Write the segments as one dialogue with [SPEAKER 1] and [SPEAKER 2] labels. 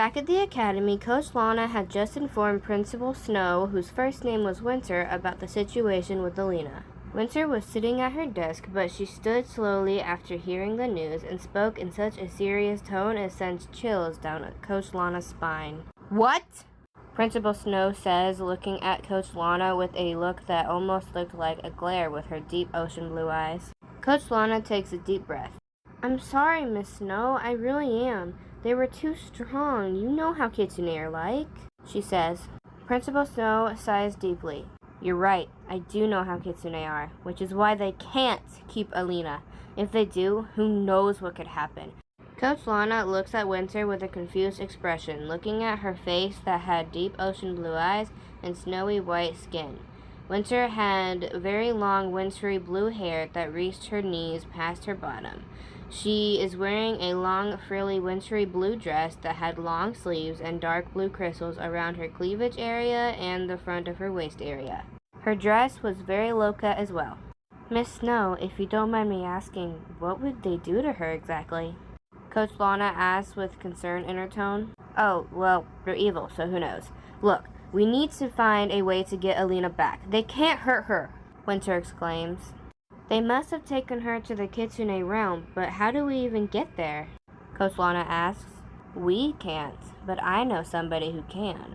[SPEAKER 1] Back at the academy, Coach Lana had just informed Principal Snow, whose first name was Winter, about the situation with Alina. Winter was sitting at her desk, but she stood slowly after hearing the news and spoke in such a serious tone it sent chills down Coach Lana's spine. "What?" Principal Snow says, looking at Coach Lana with a look that almost looked like a glare with her deep ocean blue eyes. Coach Lana takes a deep breath. "I'm sorry, Miss Snow, I really am. They were too strong. You know how Kitsune are like," she says. Principal Snow sighs deeply. "You're right, I do know how Kitsune are, which is why they can't keep Alina. If they do, who knows what could happen." Coach Lana looks at Winter with a confused expression, looking at her face that had deep ocean blue eyes and snowy white skin. Winter had very long wintry blue hair that reached her knees past her bottom. She is wearing a long, frilly, wintry blue dress that had long sleeves and dark blue crystals around her cleavage area and the front of her waist area. Her dress was very low cut as well. "Miss Snow, if you don't mind me asking, what would they do to her exactly?" Coach Lana asked with concern in her tone. "Oh, well, they're evil, so who knows. Look, we need to find a way to get Alina back. They can't hurt her," Winter exclaims. "They must have taken her to the Kitsune realm, but how do we even get there?" Coach Lana asks. "We can't, but I know somebody who can."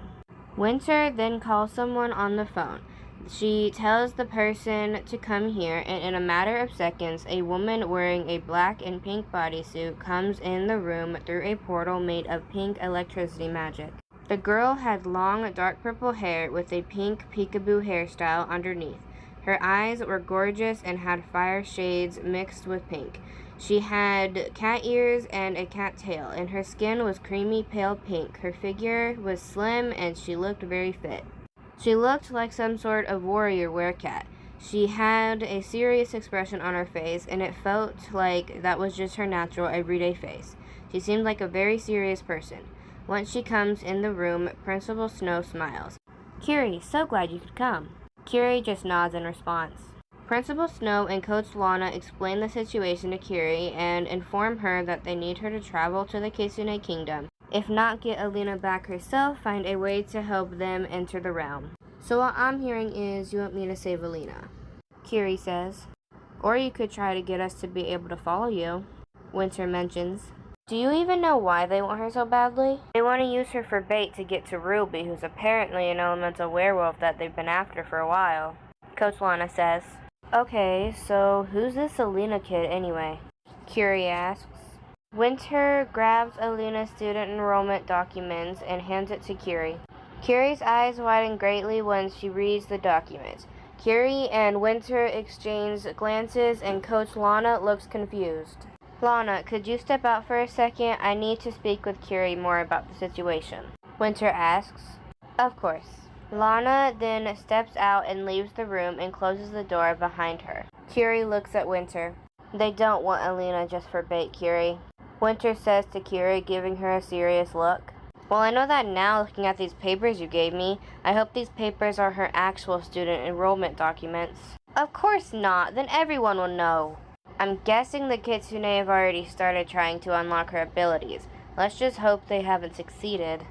[SPEAKER 1] Winter then calls someone on the phone. She tells the person to come here, and in a matter of seconds, a woman wearing a black and pink bodysuit comes in the room through a portal made of pink electricity magic. The girl had long, dark purple hair with a pink peekaboo hairstyle underneath. Her eyes were gorgeous and had fire shades mixed with pink. She had cat ears and a cat tail, and her skin was creamy pale pink. Her figure was slim, and she looked very fit. She looked like some sort of warrior werecat. She had a serious expression on her face, and it felt like that was just her natural, everyday face. She seemed like a very serious person. Once she comes in the room, Principal Snow smiles. "Kiri, so glad you could come." Kiri just nods in response. Principal Snow and Coach Lana explain the situation to Kiri and inform her that they need her to travel to the Kitsune Kingdom. If not get Alina back herself, find a way to help them enter the realm. "So what I'm hearing is you want me to save Alina," Kiri says. "Or you could try to get us to be able to follow you," Winter mentions. "Do you even know why they want her so badly?" "They want to use her for bait to get to Ruby, who's apparently an elemental werewolf that they've been after for a while," Coach Lana says. "Okay, so who's this Alina kid anyway?" Kiri asks. Winter grabs Alina's student enrollment documents and hands it to Kiri. Kiri's eyes widen greatly when she reads the documents. Kiri and Winter exchange glances, and Coach Lana looks confused. "Lana, could you step out for a second? I need to speak with Kiri more about the situation," Winter asks. "Of course." Lana then steps out and leaves the room and closes the door behind her. Kiri looks at Winter. "They don't want Alina just for bait, Kiri," Winter says to Kiri, giving her a serious look. "Well, I know that now, looking at these papers you gave me. I hope these papers are her actual student enrollment documents." "Of course not. Then everyone will know." "I'm guessing the Kitsune have already started trying to unlock her abilities. Let's just hope they haven't succeeded,"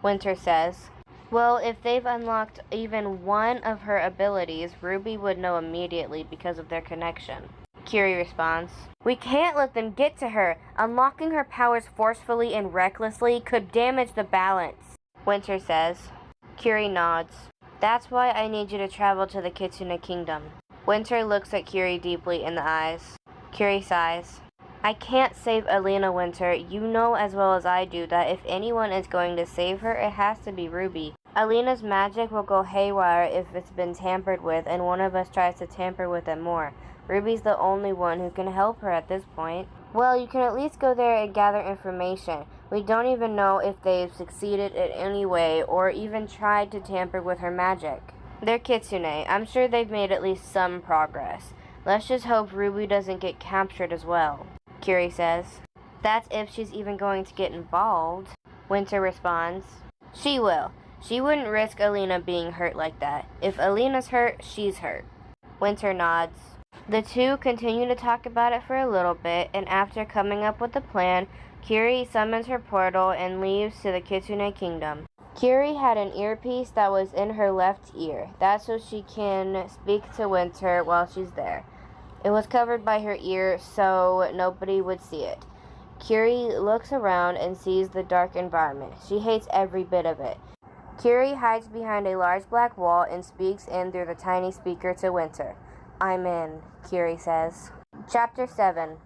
[SPEAKER 1] Winter says. "Well, if they've unlocked even one of her abilities, Ruby would know immediately because of their connection," Kiri responds. "We can't let them get to her. Unlocking her powers forcefully and recklessly could damage the balance," Winter says. Kiri nods. "That's why I need you to travel to the Kitsune Kingdom." Winter looks at Kiri deeply in the eyes. Kiri sighs. "I can't save Alina, Winter. You know as well as I do that if anyone is going to save her, it has to be Ruby. Alina's magic will go haywire if it's been tampered with and one of us tries to tamper with it more. Ruby's the only one who can help her at this point." "Well, you can at least go there and gather information. We don't even know if they've succeeded in any way or even tried to tamper with her magic. They're Kitsune. I'm sure they've made at least some progress. Let's just hope Ruby doesn't get captured as well," Kiri says. "That's if she's even going to get involved," Winter responds. "She will. She wouldn't risk Alina being hurt like that. If Alina's hurt, she's hurt." Winter nods. The two continue to talk about it for a little bit, and after coming up with a plan, Kiri summons her portal and leaves to the Kitsune Kingdom. Kiri had an earpiece that was in her left ear. That's so she can speak to Winter while she's there. It was covered by her ear so nobody would see it. Kiri looks around and sees the dark environment. She hates every bit of it. Kiri hides behind a large black wall and speaks in through the tiny speaker to Winter. "I'm in," Kiri says. Chapter 7.